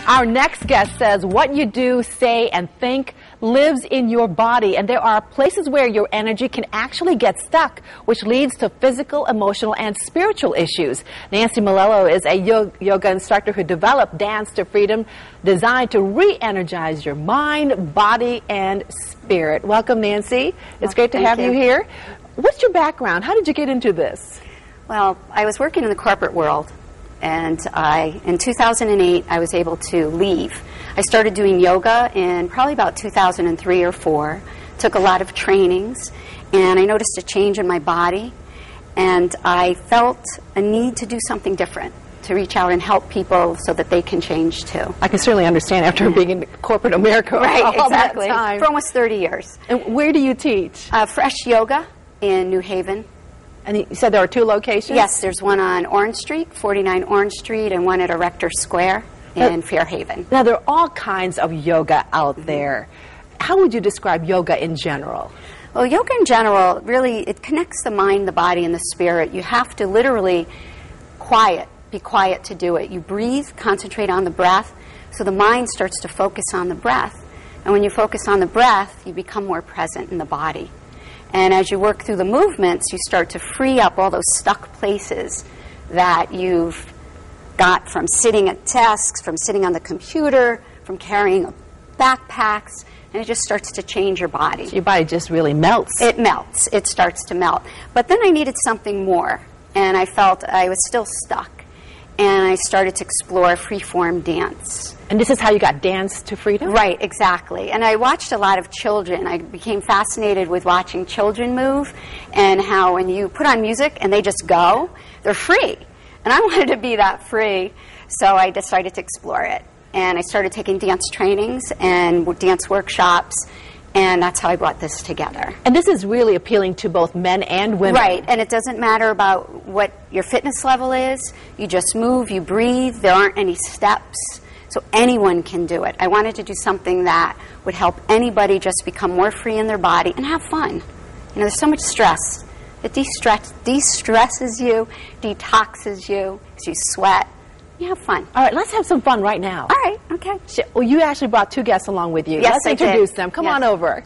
Our next guest says what you do, say, and think lives in your body, and there are places where your energy can actually get stuck, which leads to physical, emotional, and spiritual issues. Nancy Melillo is a yoga instructor who developed Dance to Freedom, designed to re-energize your mind, body, and spirit. Welcome, Nancy. It's great to have you here. What's your background? How did you get into this? Well, I was working in the corporate world, and in 2008, I was able to leave. I started doing yoga in probably about 2003 or 4, took a lot of trainings, and I noticed a change in my body, and I felt a need to do something different, to reach out and help people so that they can change too. I can certainly understand after being in corporate America all exactly. that time. For almost 30 years. And where do you teach? Fresh Yoga in New Haven. And you said there are 2 locations? Yes, there's one on Orange Street, 49 Orange Street, and one at Erector Square in Fairhaven. Now, there are all kinds of yoga out there. How would you describe yoga in general? Well, yoga in general, really, it connects the mind, the body, and the spirit. You have to literally be quiet to do it. You breathe, concentrate on the breath, so the mind starts to focus on the breath. And when you focus on the breath, you become more present in the body. And as you work through the movements, you start to free up all those stuck places that you've got from sitting at desks, from sitting on the computer, from carrying backpacks, and it just starts to change your body. So your body just really melts. It melts. It starts to melt. But then I needed something more, and I felt I was still stuck. And I started to explore free-form dance. And this is how you got Dance to Freedom? Right, exactly. And I watched a lot of children. I became fascinated with watching children move and how when you put on music and they just go, they're free. And I wanted to be that free, so I decided to explore it. And I started taking dance trainings and dance workshops, and that's how I brought this together. And this is really appealing to both men and women. Right, and it doesn't matter about what your fitness level is. You just move, you breathe, there aren't any steps, so anyone can do it. I wanted to do something that would help anybody just become more free in their body and have fun. You know, there's so much stress. It de-stresses you, detoxes you, because you sweat. You have fun. All right, let's have some fun right now. All right, okay. Well, you actually brought 2 guests along with you. Yes, let's introduce them. Come on over.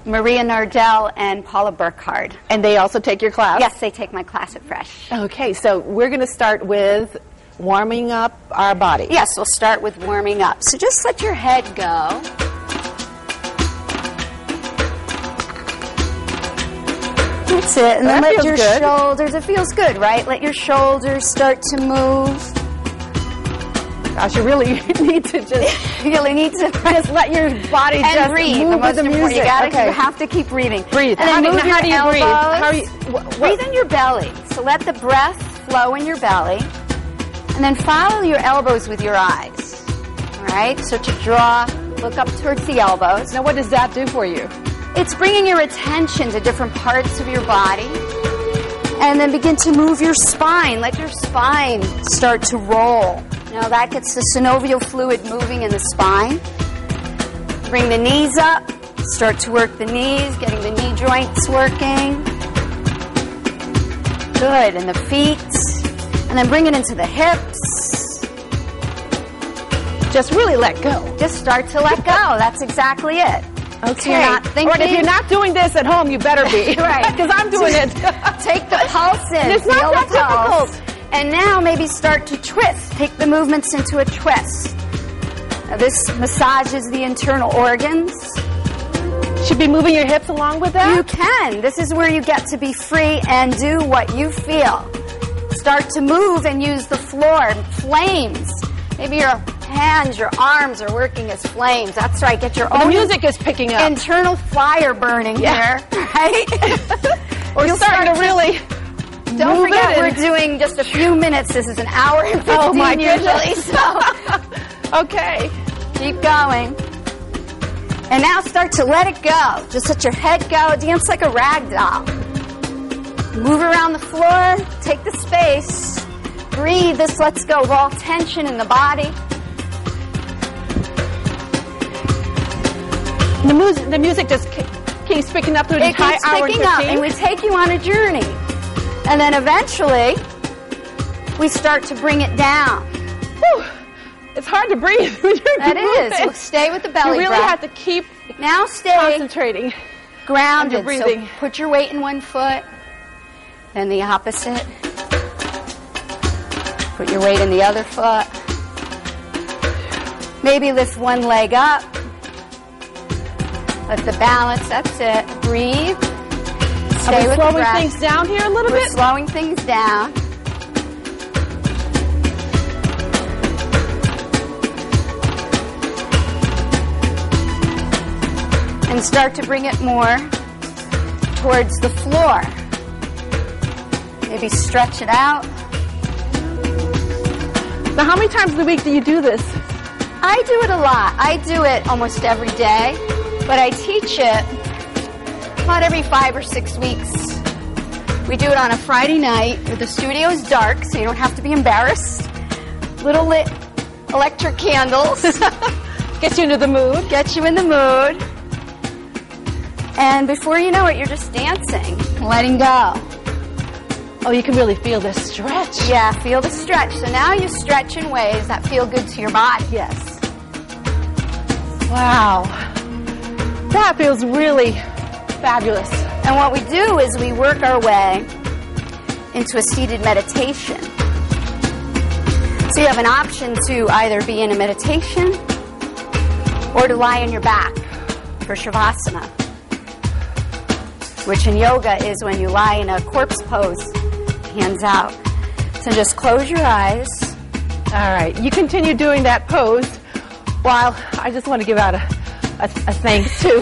Maria Nardell and Paula Burkhardt. And they also take your class? Yes, they take my class at Fresh. Okay, so we're going to start with warming up our body. Yes, we'll start with warming up. So just let your head go. That's it. And then let your shoulders, it feels good, right? Let your shoulders start to move. Gosh, you really need to just... You really need to just let your body and just breathe. move with the music. You have to keep breathing. Breathe. And then how do you breathe? How do you, breathe in your belly. So let the breath flow in your belly. And then follow your elbows with your eyes. All right? So to draw, look up towards the elbows. Now, what does that do for you? It's bringing your attention to different parts of your body. And then begin to move your spine. Let your spine start to roll. Now that gets the synovial fluid moving in the spine. Bring the knees up. Start to work the knees, getting the knee joints working. Good. And the feet. And then bring it into the hips. Just really let go. Just start to let go. That's exactly it. Okay. So you're not thinking. Or if you're not doing this at home, you better be. Right. Because I'm doing it. Take the pulse in. It's not that difficult. And now maybe start to twist. Take the movements into a twist. Now this massages the internal organs. Should be moving your hips along with that? You can. This is where you get to be free and do what you feel. Start to move and use the floor. Flames. Maybe your hands, your arms are working as flames. That's right. Get your own. The music is picking up. Internal fire burning here, right? We're starting to really. Don't forget, we're doing just a few minutes. This is an hour and 15 usually. So, okay, keep going. And now start to let it go. Just let your head go. Dance like a rag doll. Move around the floor. Take the space. Breathe. This lets go of all tension in the body. The music just keeps picking up through the entire hour and 15. It keeps picking up, and we take you on a journey. And then eventually, we start to bring it down. Whew. It's hard to breathe when you're That moving. is. So stay with the belly You really breath. have to keep Now stay concentrating. grounded. on your breathing. So put your weight in one foot, then the opposite. Put your weight in the other foot. Maybe lift one leg up. Let the balance. That's it. Breathe. Stay Are we with the slowing breath. things down here a little We're bit? slowing things down. And start to bring it more towards the floor. Maybe stretch it out. Now, how many times a week do you do this? I do it a lot. I do it almost every day, but I teach it about every 5 or 6 weeks. We do it on a Friday night where the studio is dark, so you don't have to be embarrassed. Little lit electric candles. Gets you into the mood. Get you in the mood. And before you know it, you're just dancing, letting go. Oh, you can really feel this stretch. Yeah, feel the stretch. So now you stretch in ways that feel good to your body. Yes. Wow. That feels really fabulous. And what we do is we work our way into a seated meditation. So you have an option to either be in a meditation or to lie on your back for Shavasana, which in yoga is when you lie in a corpse pose, hands out. So just close your eyes. All right. You continue doing that pose while I just want to give out a thanks to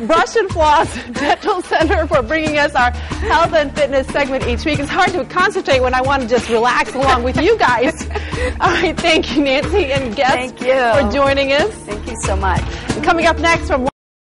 Brush and Floss Dental Center for bringing us our health and fitness segment each week. It's hard to concentrate when I want to just relax along with you guys. All right. Thank you, Nancy and guests, Thank you for joining us. Thank you so much. And coming up next from